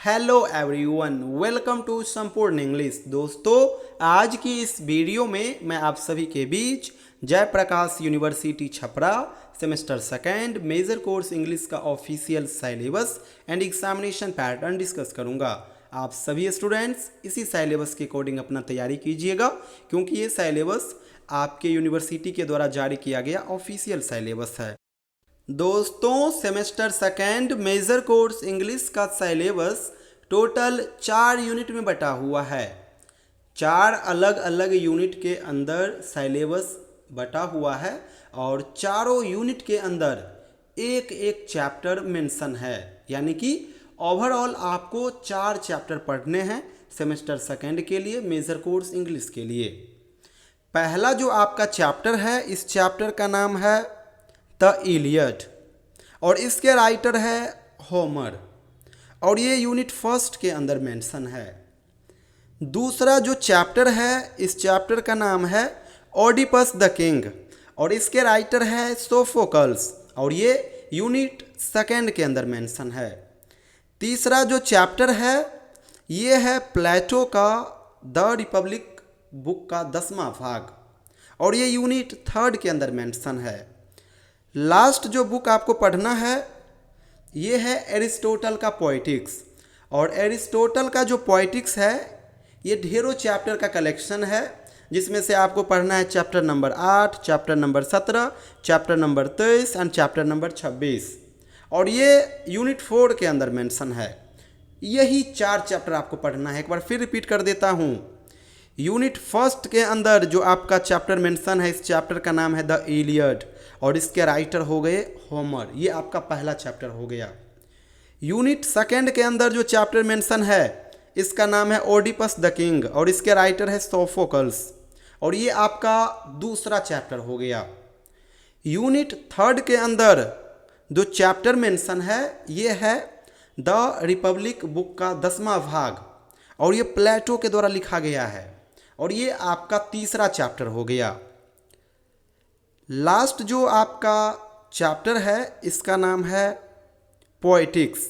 Hello everyone, welcome to संपूर्ण English. दोस्तों, आज की इस वीडियो में मैं आप सभी के बीच Jayprakash university Chhapra semester second major course English का official syllabus and examination pattern discuss करूंगा। आप सभी स्टूडेंट्स इसी सिलेबस के अकॉर्डिंग अपना तैयारी कीजिएगा, क्योंकि ये सिलेबस आपके यूनिवर्सिटी के द्वारा जारी किया गया ऑफिशियल सिलेबस है। दोस्तों, semester second major course English का सिलेबस टोटल 4 यूनिट में बटा हुआ है। 4 अलग अलग यूनिट के अंदर सिलेबस बटा हुआ है और चारों यूनिट के अंदर एक एक चैप्टर मेंशन है, यानी कि ओवरऑल आपको 4 चैप्टर पढ़ने हैं सेमेस्टर सेकेंड के लिए मेजर कोर्स इंग्लिश के लिए। पहला जो आपका चैप्टर है, इस चैप्टर का नाम है द इलियड और इसके राइटर है होमर और ये यूनिट फर्स्ट के अंदर मेंशन है। दूसरा जो चैप्टर है, इस चैप्टर का नाम है ओडिपस द किंग और इसके राइटर है सोफोकल्स और ये यूनिट सेकेंड के अंदर मेंशन है। तीसरा जो चैप्टर है, ये है प्लेटो का द रिपब्लिक बुक का 10वां भाग और ये यूनिट थर्ड के अंदर मेंशन है। लास्ट जो बुक आपको पढ़ना है, ये है एरिस्टोटल का पोएटिक्स और एरिस्टोटल का जो पोएटिक्स है, ये ढेरों चैप्टर का कलेक्शन है, जिसमें से आपको पढ़ना है chapter number 8, chapter number 17, chapter number 23 and chapter number 26 और ये यूनिट 4 के अंदर मेंशन है। यही 4 चैप्टर आपको पढ़ना है। एक बार फिर रिपीट कर देता हूँ। यूनिट फर्स्ट के अंदर जो आपका चैप्टर मेंशन है, इस चैप्टर का नाम है द इलियड और इसके राइटर हो गए होमर। ये आपका पहला चैप्टर हो गया। यूनिट सेकेंड के अंदर जो चैप्टर मेंशन है, इसका नाम है ओडिपस द किंग और इसके राइटर है सोफोकल्स और ये आपका दूसरा चैप्टर हो गया। यूनिट थर्ड के अंदर जो चैप्टर मेंशन है, ये है द रिपब्लिक बुक का 10वां भाग और ये प्लेटो के द्वारा लिखा गया है और ये आपका तीसरा चैप्टर हो गया। लास्ट जो आपका चैप्टर है, इसका नाम है पोएटिक्स,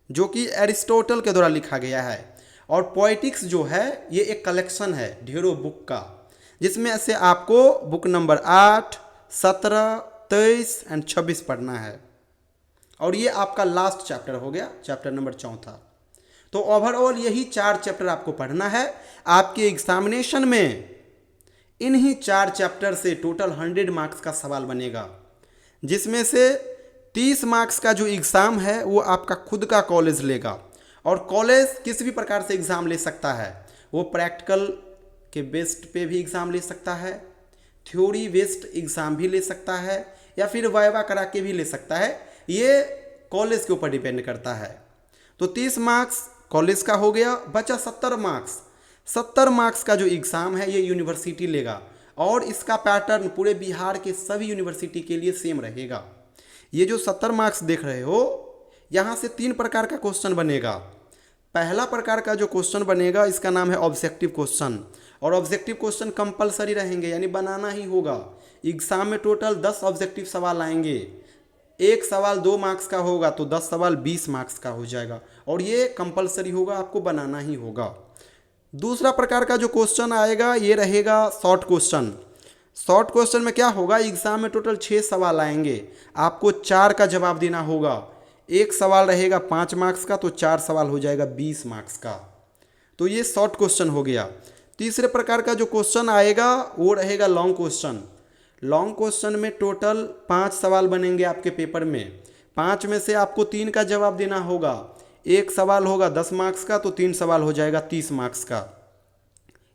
जो कि एरिस्टोटल के द्वारा लिखा गया है और पोएटिक्स जो है, ये एक कलेक्शन है ढेरों बुक का, जिसमें से आपको बुक नंबर 8, 17, 23 एंड 26 पढ़ना है और ये आपका लास्ट चैप्टर हो गया, चैप्टर नंबर 4। तो ओवरऑल यही 4 चैप्टर आपको पढ़ना है। आपके एग्जामिनेशन में इन्हीं 4 चैप्टर से टोटल 100 मार्क्स का सवाल बनेगा, जिसमें से 30 मार्क्स का जो एग्ज़ाम है वो आपका खुद का कॉलेज लेगा और कॉलेज किसी भी प्रकार से एग्ज़ाम ले सकता है। वो प्रैक्टिकल के बेस्ड पे भी एग्ज़ाम ले सकता है, थ्योरी बेस्ड एग्ज़ाम भी ले सकता है या फिर वाइवा करा के भी ले सकता है। ये कॉलेज के ऊपर डिपेंड करता है। तो 30 मार्क्स कॉलेज का हो गया, बचा 70 मार्क्स। 70 मार्क्स का जो एग्ज़ाम है, ये यूनिवर्सिटी लेगा और इसका पैटर्न पूरे बिहार के सभी यूनिवर्सिटी के लिए सेम रहेगा। ये जो 70 मार्क्स देख रहे हो, यहाँ से 3 प्रकार का क्वेश्चन बनेगा। पहला प्रकार का जो क्वेश्चन बनेगा, इसका नाम है ऑब्जेक्टिव क्वेश्चन और ऑब्जेक्टिव क्वेश्चन कंपलसरी रहेंगे, यानी बनाना ही होगा। एग्ज़ाम में टोटल 10 ऑब्जेक्टिव सवाल आएंगे। एक सवाल 2 मार्क्स का होगा तो 10 सवाल 20 मार्क्स का हो जाएगा और ये कंपलसरी होगा, आपको बनाना ही होगा। दूसरा प्रकार का जो क्वेश्चन आएगा, ये रहेगा शॉर्ट क्वेश्चन। शॉर्ट क्वेश्चन में क्या होगा, एग्जाम में टोटल 6 सवाल आएंगे, आपको 4 का जवाब देना होगा। एक सवाल रहेगा 5 मार्क्स का तो 4 सवाल हो जाएगा 20 मार्क्स का। तो ये शॉर्ट क्वेश्चन हो गया। तीसरे प्रकार का जो क्वेश्चन आएगा, वो रहेगा लॉन्ग क्वेश्चन। लॉन्ग क्वेश्चन में टोटल 5 सवाल बनेंगे आपके पेपर में। 5 में से आपको 3 का जवाब देना होगा। एक सवाल होगा 10 मार्क्स का तो 3 सवाल हो जाएगा 30 मार्क्स का,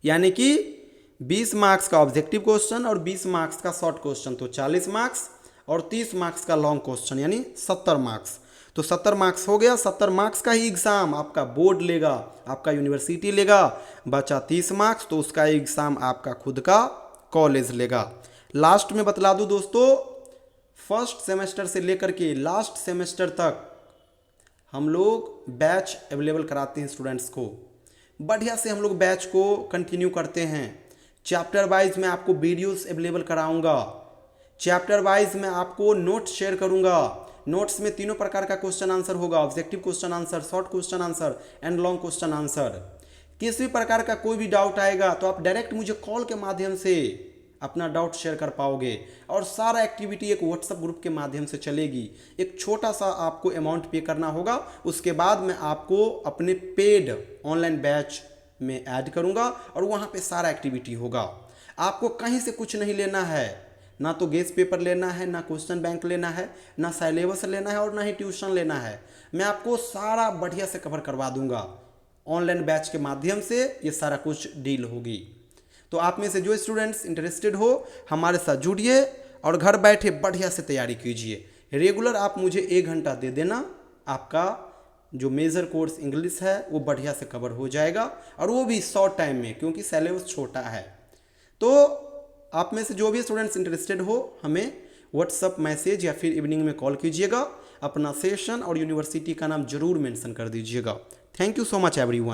यानी कि 20 मार्क्स का ऑब्जेक्टिव क्वेश्चन और 20 मार्क्स का शॉर्ट क्वेश्चन, तो 40 मार्क्स और 30 मार्क्स का लॉन्ग क्वेश्चन, यानी 70 मार्क्स। तो 70 मार्क्स हो गया। 70 मार्क्स का ही एग्ज़ाम आपका बोर्ड लेगा, आपका यूनिवर्सिटी लेगा। बचा 30 मार्क्स, तो उसका एग्ज़ाम आपका खुद का कॉलेज लेगा। लास्ट में बतला दूँ दोस्तों, फर्स्ट सेमेस्टर से लेकर के लास्ट सेमेस्टर तक हम लोग बैच अवेलेबल कराते हैं स्टूडेंट्स को। बढ़िया से हम लोग बैच को कंटिन्यू करते हैं। चैप्टर वाइज मैं आपको वीडियोस अवेलेबल कराऊंगा, चैप्टर वाइज मैं आपको नोट शेयर करूंगा, नोट्स में तीनों प्रकार का क्वेश्चन आंसर होगा, objective question answer, short question answer and long question answer. किसी भी प्रकार का कोई भी डाउट आएगा तो आप डायरेक्ट मुझे कॉल के माध्यम से अपना डाउट शेयर कर पाओगे, और सारा एक्टिविटी एक व्हाट्सएप ग्रुप के माध्यम से चलेगी। एक छोटा सा आपको अमाउंट पे करना होगा, उसके बाद मैं आपको अपने पेड ऑनलाइन बैच में ऐड करूंगा और वहाँ पे सारा एक्टिविटी होगा। आपको कहीं से कुछ नहीं लेना है, ना तो गेस पेपर लेना है, ना क्वेश्चन बैंक लेना है, ना सिलेबस लेना है और ना ही ट्यूशन लेना है। मैं आपको सारा बढ़िया से कवर करवा दूंगा। ऑनलाइन बैच के माध्यम से ये सारा कुछ डील होगी। तो आप में से जो स्टूडेंट्स इंटरेस्टेड हो हमारे साथ जुड़िए और घर बैठे बढ़िया से तैयारी कीजिए। रेगुलर आप मुझे 1 घंटा दे देना, आपका जो मेजर कोर्स इंग्लिश है वो बढ़िया से कवर हो जाएगा, और वो भी शॉर्ट टाइम में, क्योंकि सिलेबस छोटा है। तो आप में से जो भी स्टूडेंट्स इंटरेस्टेड हो हमें व्हाट्सअप मैसेज या फिर इवनिंग में कॉल कीजिएगा। अपना सेशन और यूनिवर्सिटी का नाम जरूर मेंशन कर दीजिएगा। Thank you so much everyone.